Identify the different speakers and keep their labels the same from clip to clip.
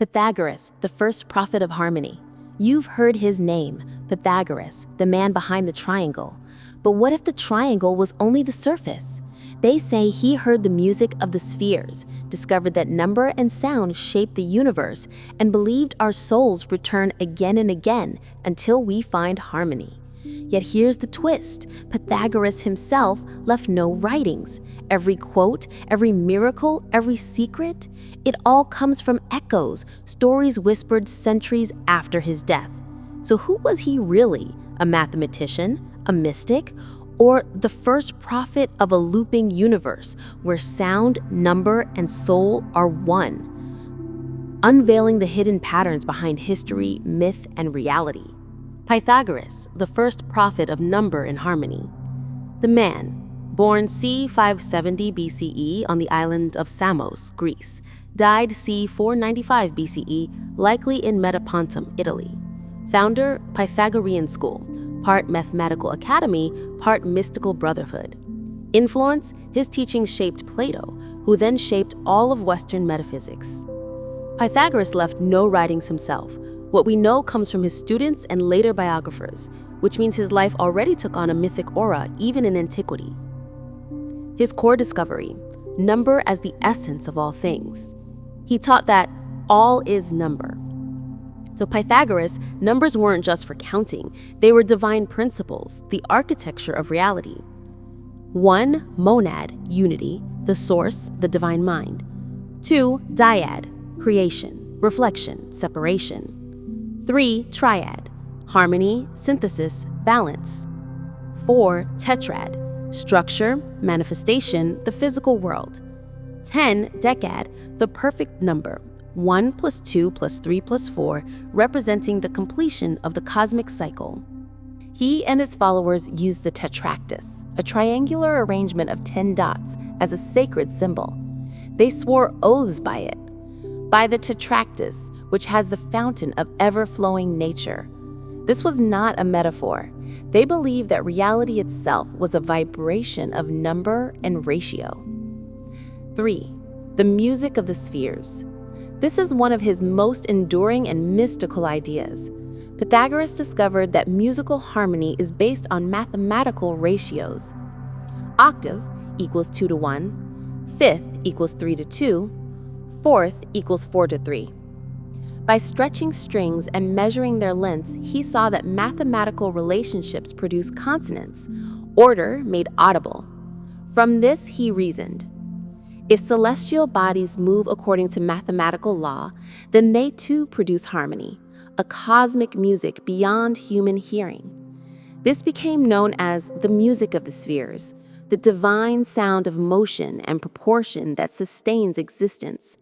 Speaker 1: Pythagoras, the first prophet of harmony. You've heard his name, Pythagoras, the man behind the triangle. But what if the triangle was only the surface? They say he heard the music of the spheres, discovered that number and sound shape the universe, and believed our souls return again and again until we find harmony. Yet here's the twist. Pythagoras himself left no writings. Every quote, every miracle, every secret, it all comes from echoes, stories whispered centuries after his death. So who was he really? A mathematician? A mystic? Or the first prophet of a looping universe where sound, number, and soul are one? Unveiling the hidden patterns behind history, myth, and reality. Pythagoras, the first prophet of number and harmony. The man, born c. 570 BCE on the island of Samos, Greece, died c. 495 BCE, likely in Metapontum, Italy. Founder, Pythagorean school, part mathematical academy, part mystical brotherhood. Influence, his teachings shaped Plato, who then shaped all of Western metaphysics. Pythagoras left no writings himself. What we know comes from his students and later biographers, which means his life already took on a mythic aura even in antiquity. His core discovery, number as the essence of all things. He taught that all is number. So Pythagoras, numbers weren't just for counting, they were divine principles, the architecture of reality. 1. Monad, unity, the source, the divine mind. 2. Dyad, creation, reflection, separation. 3. Triad, harmony, synthesis, balance. 4. Tetrad, structure, manifestation, the physical world. 10. Decad, the perfect number, 1 plus 2 plus 3 plus 4, representing the completion of the cosmic cycle. He and his followers used the tetractys, a triangular arrangement of 10 dots, as a sacred symbol. They swore oaths by it. By the tetractys, which has the fountain of ever-flowing nature. This was not a metaphor. They believed that reality itself was a vibration of number and ratio. 3. The music of the spheres. This is one of his most enduring and mystical ideas. Pythagoras discovered that musical harmony is based on mathematical ratios. Octave equals 2 to 1, fifth equals 3 to 2, fourth equals 4 to 3. By stretching strings and measuring their lengths, he saw that mathematical relationships produce consonants, order made audible. From this, he reasoned, if celestial bodies move according to mathematical law, then they too produce harmony, a cosmic music beyond human hearing. This became known as the music of the spheres, the divine sound of motion and proportion that sustains existence.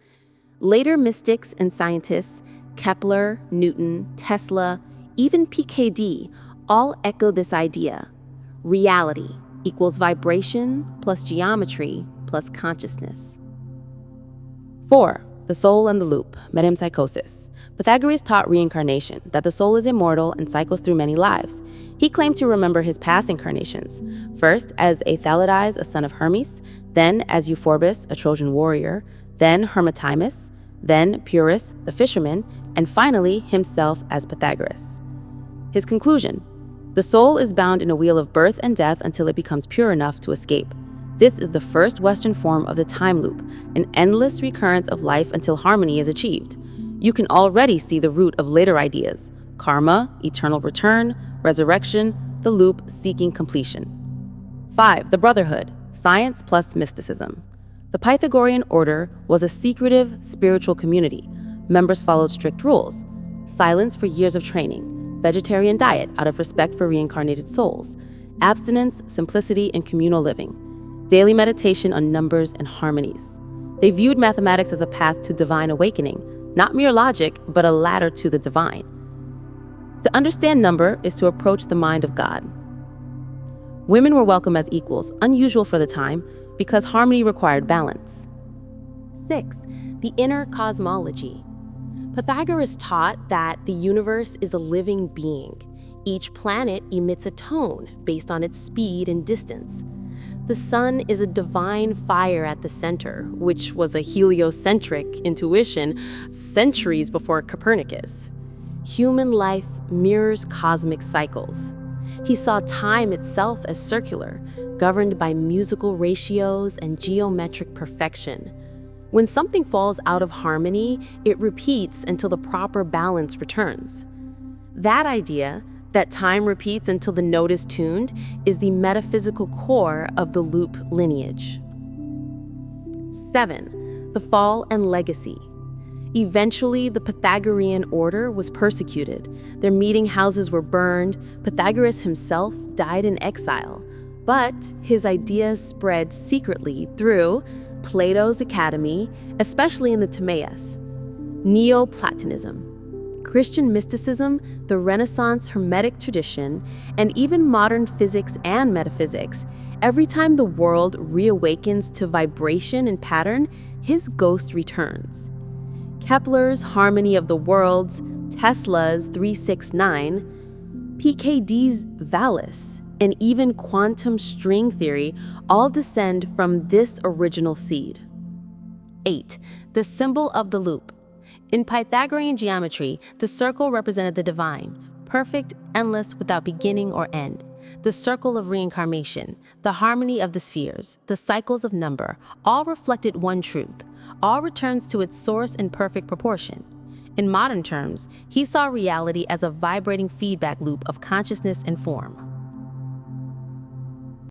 Speaker 1: Later mystics and scientists, Kepler, Newton, Tesla, even PKD, all echo this idea. Reality equals vibration plus geometry plus consciousness. 4. The soul and the loop, metempsychosis. Pythagoras taught reincarnation, that the soul is immortal and cycles through many lives. He claimed to remember his past incarnations, first as Aethalides, a son of Hermes, then as Euphorbus, a Trojan warrior, then Hermotimus, then Pyrrhus, the fisherman, and finally himself as Pythagoras. His conclusion: the soul is bound in a wheel of birth and death until it becomes pure enough to escape. This is the first Western form of the time loop, an endless recurrence of life until harmony is achieved. You can already see the root of later ideas: karma, eternal return, resurrection, the loop seeking completion. 5. The brotherhood, science plus mysticism. The Pythagorean order was a secretive, spiritual community. Members followed strict rules: silence for years of training, vegetarian diet out of respect for reincarnated souls, abstinence, simplicity, and communal living, daily meditation on numbers and harmonies. They viewed mathematics as a path to divine awakening, not mere logic, but a ladder to the divine. To understand number is to approach the mind of God. Women were welcome as equals, unusual for the time, because harmony required balance. 6. The inner cosmology. Pythagoras taught that the universe is a living being. Each planet emits a tone based on its speed and distance. The sun is a divine fire at the center, which was a heliocentric intuition centuries before Copernicus. Human life mirrors cosmic cycles. He saw time itself as circular, governed by musical ratios and geometric perfection. When something falls out of harmony, it repeats until the proper balance returns. That idea, that time repeats until the note is tuned, is the metaphysical core of the loop lineage. 7. The fall and legacy. Eventually, the Pythagorean order was persecuted. Their meeting houses were burned. Pythagoras himself died in exile. But his ideas spread secretly through Plato's academy, especially in the Timaeus, Neoplatonism, Christian mysticism, the Renaissance Hermetic tradition, and even modern physics and metaphysics. Every time the world reawakens to vibration and pattern, his ghost returns. Kepler's Harmony of the Worlds, Tesla's 369, PKD's Vallis, and even quantum string theory all descend from this original seed. 8. The symbol of the loop. In Pythagorean geometry, the circle represented the divine, perfect, endless, without beginning or end. The circle of reincarnation, the harmony of the spheres, the cycles of number, all reflected one truth. All returns to its source in perfect proportion. In modern terms, he saw reality as a vibrating feedback loop of consciousness and form.